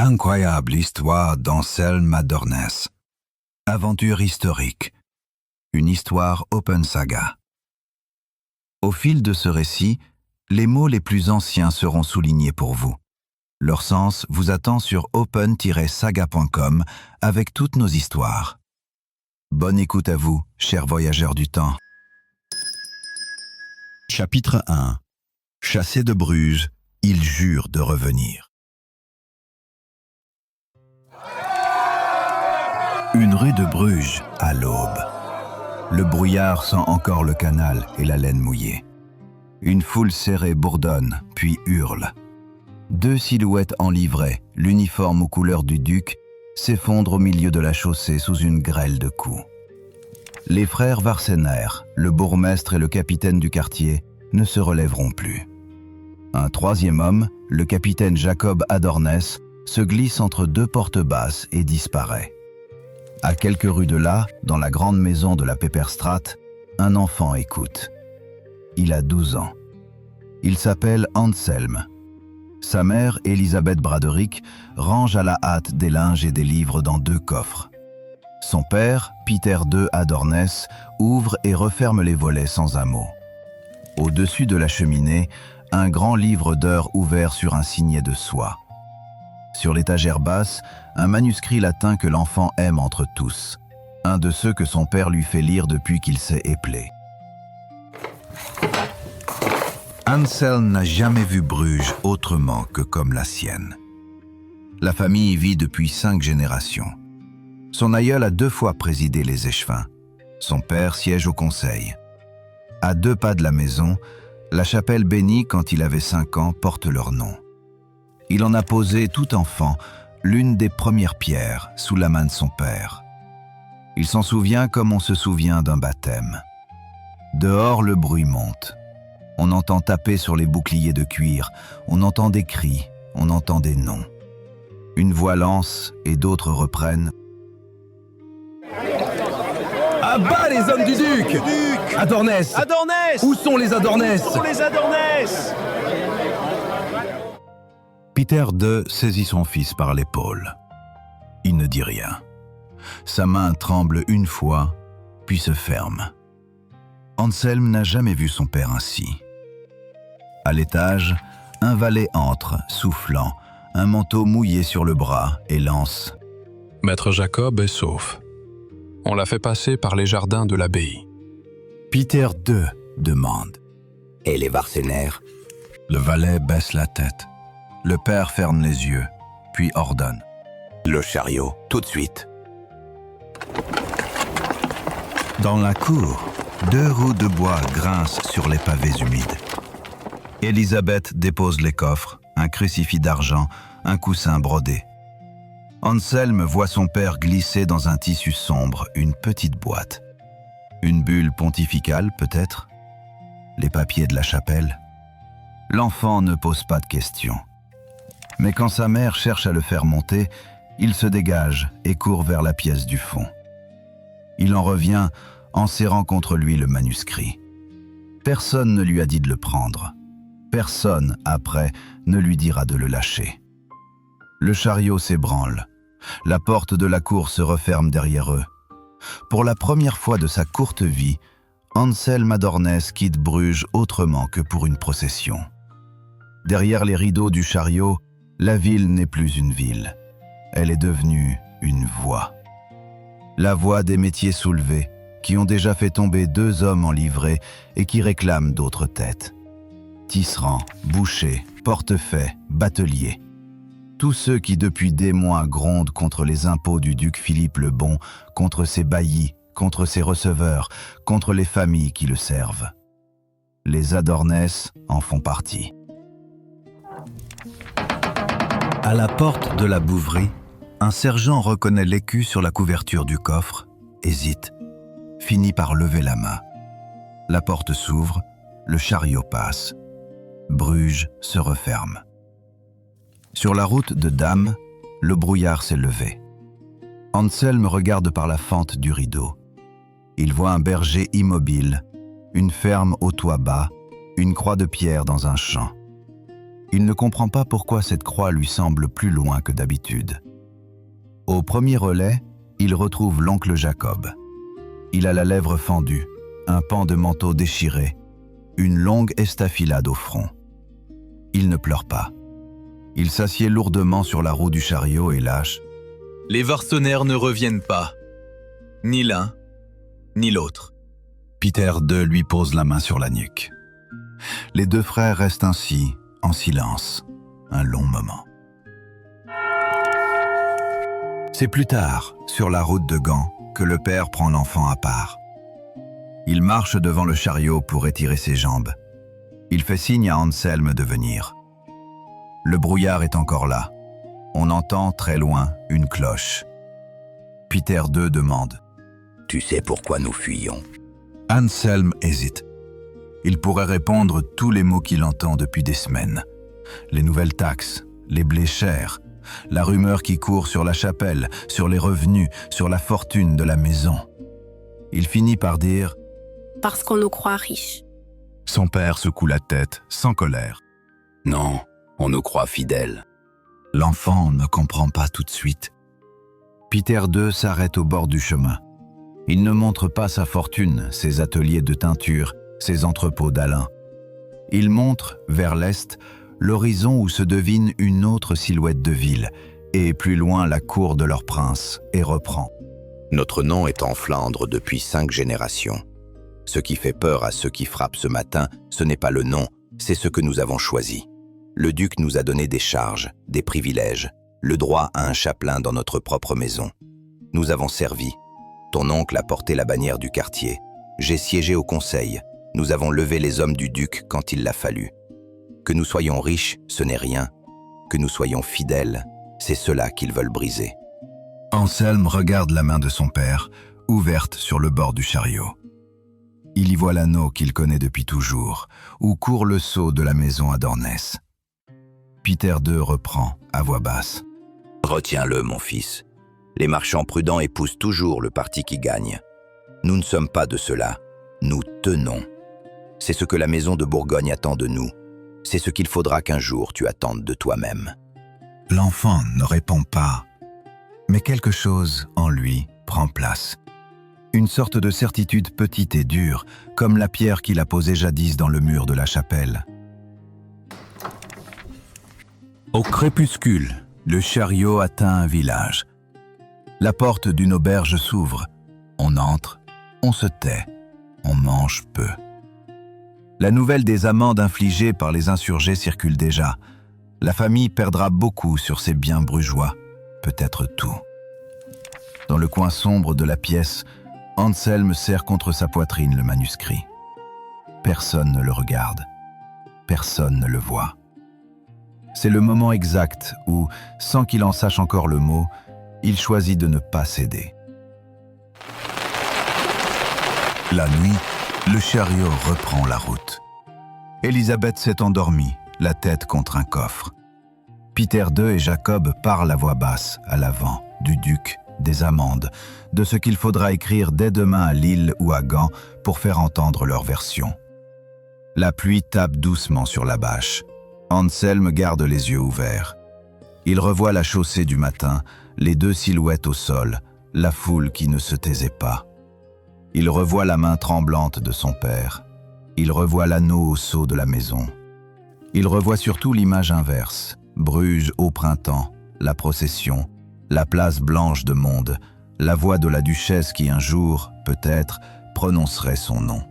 L'incroyable histoire d'Anselme Adornes. Aventure historique. Une histoire Open Saga. Au fil de ce récit, les mots les plus anciens seront soulignés pour vous. Leur sens vous attend sur open-saga.com avec toutes nos histoires. Bonne écoute à vous, chers voyageurs du temps. Chapitre 1. Chassé de Bruges, il jure de revenir. Une rue de Bruges, à l'aube. Le brouillard sent encore le canal et la laine mouillée. Une foule serrée bourdonne, puis hurle. Deux silhouettes en livrée, l'uniforme aux couleurs du duc, s'effondrent au milieu de la chaussée sous une grêle de coups. Les frères Varsener, le bourgmestre et le capitaine du quartier, ne se relèveront plus. Un troisième homme, le capitaine Jacob Adornes, se glisse entre deux portes basses et disparaît. À quelques rues de là, dans la grande maison de la Peperstraat, un enfant écoute. Il a 12 ans. Il s'appelle Anselme. Sa mère, Elisabeth Braderick, range à la hâte des linges et des livres dans deux coffres. Son père, Peter II Adornes, ouvre et referme les volets sans un mot. Au-dessus de la cheminée, un grand livre d'heures ouvert sur un signet de soie. Sur l'étagère basse, un manuscrit latin que l'enfant aime entre tous, un de ceux que son père lui fait lire depuis qu'il s'est éplé. Anselme n'a jamais vu Bruges autrement que comme la sienne. La famille y vit depuis 5 générations. Son aïeul a 2 fois présidé les échevins. Son père siège au conseil. À 2 pas de la maison, la chapelle bénie quand il avait 5 ans porte leur nom. Il en a posé tout enfant l'une des premières pierres sous la main de son père. Il s'en souvient comme on se souvient d'un baptême. Dehors, le bruit monte. On entend taper sur les boucliers de cuir, on entend des cris, on entend des noms. Une voix lance et d'autres reprennent. À bas les hommes du duc! Adornes! Adornes! Où sont les Adornes? Où sont les Adornes? Peter II saisit son fils par l'épaule. Il ne dit rien. Sa main tremble une fois, puis se ferme. Anselme n'a jamais vu son père ainsi. À l'étage, un valet entre, soufflant, un manteau mouillé sur le bras, et lance « Maître Jacob est sauf. On l'a fait passer par les jardins de l'abbaye. » Peter II demande. « Et les Varsener ?» Le valet baisse la tête. Le père ferme les yeux, puis ordonne. « Le chariot, tout de suite. » Dans la cour, 2 roues de bois grincent sur les pavés humides. Elisabeth dépose les coffres, un crucifix d'argent, un coussin brodé. Anselme voit son père glisser dans un tissu sombre une petite boîte. Une bulle pontificale, peut-être? Les papiers de la chapelle? L'enfant ne pose pas de questions. Mais quand sa mère cherche à le faire monter, il se dégage et court vers la pièce du fond. Il en revient en serrant contre lui le manuscrit. Personne ne lui a dit de le prendre. Personne, après, ne lui dira de le lâcher. Le chariot s'ébranle. La porte de la cour se referme derrière eux. Pour la première fois de sa courte vie, Anselme Adornes quitte Bruges autrement que pour une procession. Derrière les rideaux du chariot, la ville n'est plus une ville. Elle est devenue une voie. La voie des métiers soulevés, qui ont déjà fait tomber 2 hommes en livrée et qui réclament d'autres têtes. Tisserands, bouchers, portefaix, bateliers. Tous ceux qui depuis des mois grondent contre les impôts du duc Philippe le Bon, contre ses baillis, contre ses receveurs, contre les familles qui le servent. Les Adornes en font partie. À la porte de la bouverie, un sergent reconnaît l'écu sur la couverture du coffre, hésite, finit par lever la main. La porte s'ouvre, le chariot passe. Bruges se referme. Sur la route de Dam, le brouillard s'est levé. Anselme regarde par la fente du rideau. Il voit un berger immobile, une ferme au toit bas, une croix de pierre dans un champ. Il ne comprend pas pourquoi cette croix lui semble plus loin que d'habitude. Au premier relais, il retrouve l'oncle Jacob. Il a la lèvre fendue, un pan de manteau déchiré, une longue estafilade au front. Il ne pleure pas. Il s'assied lourdement sur la roue du chariot et lâche « Les Varcenaires ne reviennent pas, ni l'un, ni l'autre. » Peter II lui pose la main sur la nuque. Les deux frères restent ainsi, en silence, un long moment. C'est plus tard, sur la route de Gand, que le père prend l'enfant à part. Il marche devant le chariot pour étirer ses jambes. Il fait signe à Anselme de venir. Le brouillard est encore là. On entend très loin une cloche. Peter II demande « Tu sais pourquoi nous fuyons ?» Anselme hésite. Il pourrait répondre tous les mots qu'il entend depuis des semaines. Les nouvelles taxes, les blés chers, la rumeur qui court sur la chapelle, sur les revenus, sur la fortune de la maison. Il finit par dire « Parce qu'on nous croit riches. » Son père secoue la tête, sans colère. « Non, on nous croit fidèles. » L'enfant ne comprend pas tout de suite. Peter II s'arrête au bord du chemin. Il ne montre pas sa fortune, ses ateliers de teinture, ses entrepôts d'Alain. Il montre, vers l'est, l'horizon où se devine une autre silhouette de ville, et plus loin la cour de leur prince, et reprend. Notre nom est en Flandre depuis 5 générations. Ce qui fait peur à ceux qui frappent ce matin, ce n'est pas le nom, c'est ce que nous avons choisi. Le duc nous a donné des charges, des privilèges, le droit à un chapelain dans notre propre maison. Nous avons servi. Ton oncle a porté la bannière du quartier. J'ai siégé au conseil. Nous avons levé les hommes du duc quand il l'a fallu. Que nous soyons riches, ce n'est rien. Que nous soyons fidèles, c'est cela qu'ils veulent briser. Anselme regarde la main de son père, ouverte sur le bord du chariot. Il y voit l'anneau qu'il connaît depuis toujours, où court le sceau de la maison à Dornès. Peter II reprend, à voix basse. « Retiens-le, mon fils. Les marchands prudents épousent toujours le parti qui gagne. Nous ne sommes pas de cela. Nous tenons. C'est ce que la maison de Bourgogne attend de nous. C'est ce qu'il faudra qu'un jour tu attendes de toi-même. » L'enfant ne répond pas, mais quelque chose en lui prend place. Une sorte de certitude petite et dure, comme la pierre qu'il a posée jadis dans le mur de la chapelle. Au crépuscule, le chariot atteint un village. La porte d'une auberge s'ouvre. On entre, on se tait, on mange peu. La nouvelle des amendes infligées par les insurgés circule déjà. La famille perdra beaucoup sur ses biens brugeois, peut-être tout. Dans le coin sombre de la pièce, Anselme serre contre sa poitrine le manuscrit. Personne ne le regarde. Personne ne le voit. C'est le moment exact où, sans qu'il en sache encore le mot, il choisit de ne pas céder. La nuit, le chariot reprend la route. Élisabeth s'est endormie, la tête contre un coffre. Peter II et Jacob parlent à voix basse, à l'avant, du duc, des amendes, de ce qu'il faudra écrire dès demain à Lille ou à Gand pour faire entendre leur version. La pluie tape doucement sur la bâche. Anselme garde les yeux ouverts. Il revoit la chaussée du matin, les deux silhouettes au sol, la foule qui ne se taisait pas. Il revoit la main tremblante de son père. Il revoit l'anneau au sceau de la maison. Il revoit surtout l'image inverse, Bruges au printemps, la procession, la place blanche de monde, la voix de la duchesse qui un jour, peut-être, prononcerait son nom.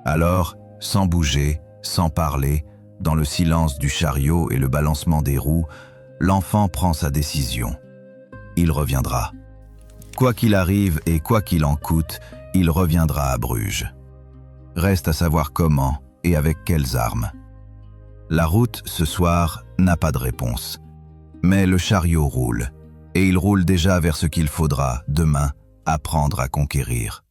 Alors, sans bouger, sans parler, dans le silence du chariot et le balancement des roues, l'enfant prend sa décision. Il reviendra. Quoi qu'il arrive et quoi qu'il en coûte, il reviendra à Bruges. Reste à savoir comment et avec quelles armes. La route, ce soir, n'a pas de réponse. Mais le chariot roule, et il roule déjà vers ce qu'il faudra, demain, apprendre à conquérir.